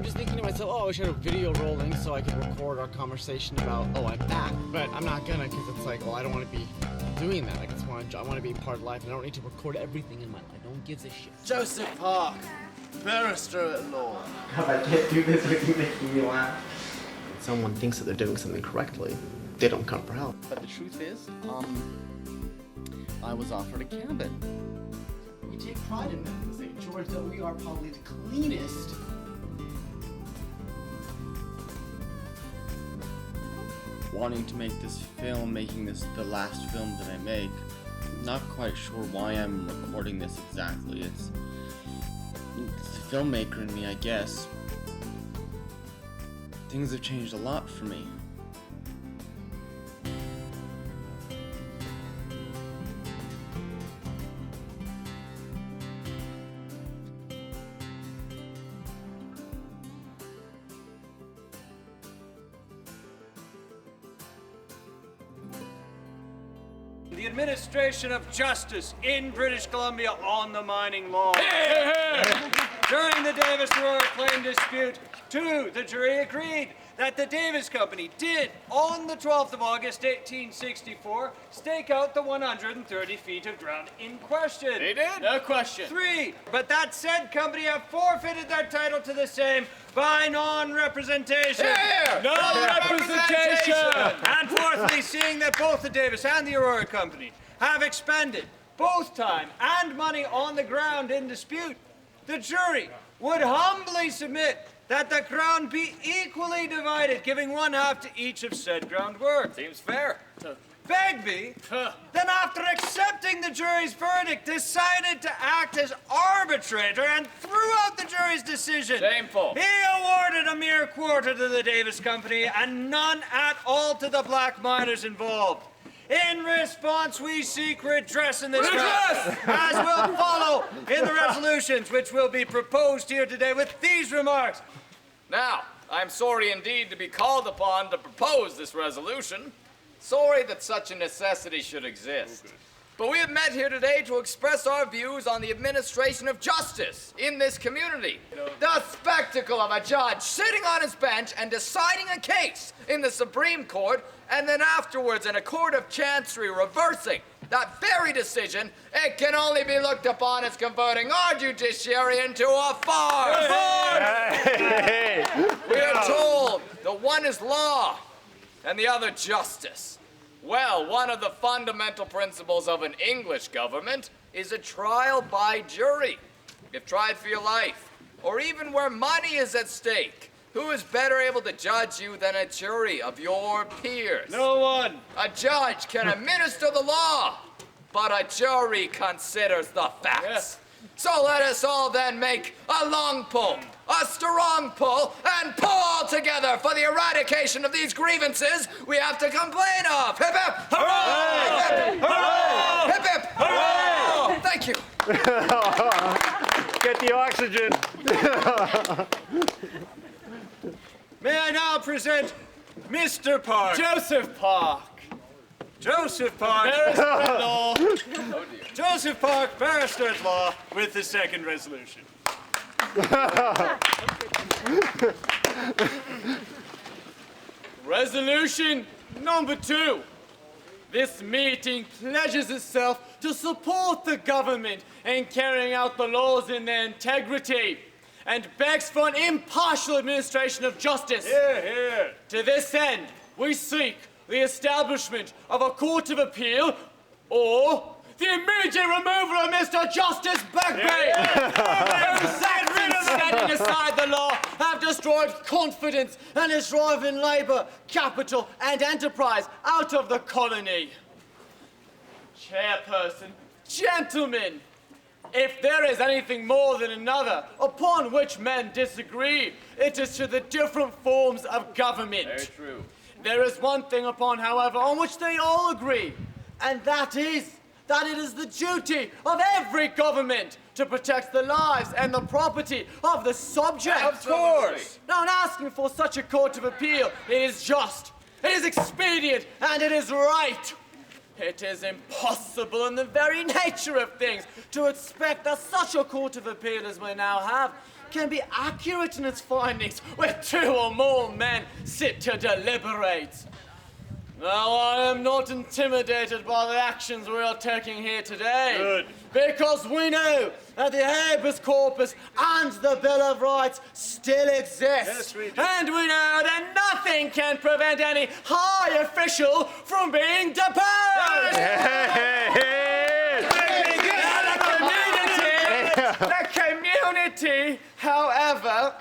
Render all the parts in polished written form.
I'm just thinking to myself, oh, I should have a video rolling so I could record our conversation about, oh, I'm back. But I'm not gonna, because it's like, well, I don't want to be doing that. I want to be part of life, and I don't need to record everything in my life. No one gives a shit. Joseph Park, barrister at law. I can't do this with you making me laugh. When someone thinks that they're doing something correctly, they don't come for help. But the truth is, I was offered a cabin. We take pride in that in St. George, that we are probably the cleanest. Wanting to make this film, making this the last film that I make. Not quite sure why I'm recording this exactly. It's the filmmaker in me, I guess. Things have changed a lot for me. The administration of justice in British Columbia on the mining law. During the Davis-Aurora claim dispute, the jury agreed that the Davis Company did, on the 12th of August, 1864, stake out the 130 feet of ground in question. They did? No question. 3, but that said company have forfeited their title to the same by non-representation. Non-representation! And fourthly, seeing that both the Davis and the Aurora Company have expended both time and money on the ground in dispute, the jury would humbly submit that the ground be equally divided, giving one half to each of said ground work. Seems fair. Begbie, then after accepting the jury's verdict, decided to act as arbitrator and threw out the jury's decision. Shameful. He awarded a mere quarter to the Davis Company and none at all to the black miners involved. In response, we seek redress in this matter, as will follow in the resolutions which will be proposed here today with these remarks. Now, I'm sorry indeed to be called upon to propose this resolution. Sorry that such a necessity should exist. But we have met here today to express our views on the administration of justice in this community. The spectacle of a judge sitting on his bench and deciding a case in the Supreme Court, and then afterwards in a court of chancery reversing that very decision, it can only be looked upon as converting our judiciary into a farce. We are told the one is law and the other justice. Well, one of the fundamental principles of an English government is a trial by jury. If tried for your life, or even where money is at stake, who is better able to judge you than a jury of your peers? No one. A judge can administer the law, but a jury considers the facts. Yes. So let us all then make a long pull, a strong pull, and pull all together for the eradication of these grievances we have to complain of. Hip hip! Hooray! Hip hip! Hooray! Hip hip! Hooray! Thank you. Get the oxygen. May I now present Mr. Park. Joseph Park. Joseph Park. Barrister at law. Joseph Park, barrister at law, with the second resolution. Resolution number 2. This meeting pledges itself to support the government in carrying out the laws in their integrity and begs for an impartial administration of justice. Hear, hear. To this end, we seek the establishment of a court of appeal or the immediate removal of Mr. Justice Begbie, who since setting aside the law have destroyed confidence and is driving labor, capital, and enterprise out of the colony. Chairperson, gentlemen, if there is anything more than another upon which men disagree, it is to the different forms of government. Very true. There is one thing upon, however, on which they all agree, and that is that it is the duty of every government to protect the lives and the property of the subject. Of course. Now, in asking for such a court of appeal, it is just, it is expedient, and it is right. It is impossible in the very nature of things to expect that such a court of appeal as we now have can be accurate in its findings where 2 or more men sit to deliberate. Now, I am not intimidated by the actions we are taking here today. Good. Because we know that the habeas corpus and the Bill of Rights still exist. Yes, we do. And we know that nothing can prevent any high official from being deposed. The community, however,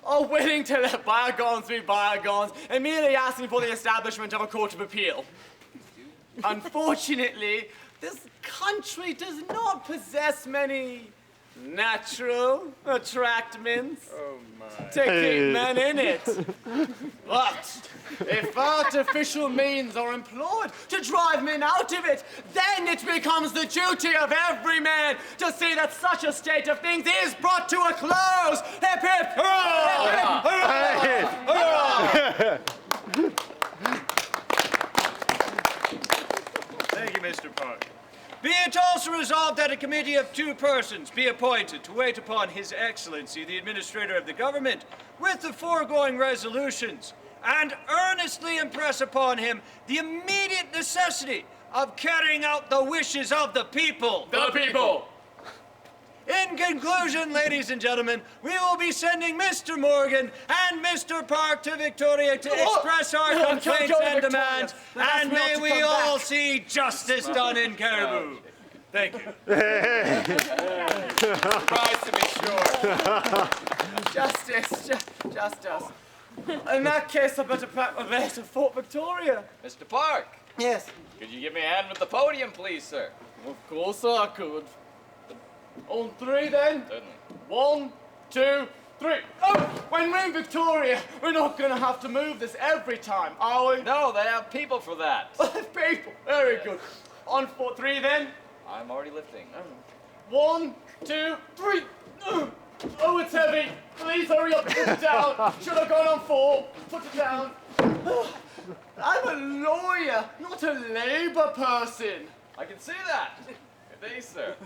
are willing to let bygones be bygones and merely asking for the establishment of a court of appeal. Unfortunately, this country does not possess many natural attractments to keep men in it. But if artificial means are employed to drive men out of it, then it becomes the duty of every man to see that such a state of things is brought to a close. Hip, hip, hurrah! Hurrah! Thank you, Mr. Park. Be it also resolved that a committee of 2 persons be appointed to wait upon His Excellency, the Administrator of the Government, with the foregoing resolutions, and earnestly impress upon him the immediate necessity of carrying out the wishes of the people. The people! In conclusion, ladies and gentlemen, we will be sending Mr. Morgan and Mr. Park to Victoria to express our complaints and demands, and may we all see justice done in Caribou. Thank you. Surprised to be sure. Justice. In that case, I better pack my way to Fort Victoria. Mr. Park, Yes. could you give me a hand with the podium, please, sir? Of course I could. On 3 then. Certainly. 1, 2, 3. Oh, when we're in Victoria, we're not going to have to move this every time, are we? No, they have people for that. People. Very good. On 4, 3 then. I'm already lifting. 1, 2, 3. Oh, it's heavy. Please hurry up. Put it down. Should have gone on 4. Put it down. I'm a lawyer, not a labor person. I can see that. Good day, sir.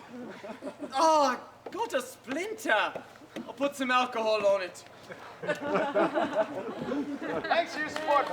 Oh, I got a splinter. I'll put some alcohol on it. Thanks for your support.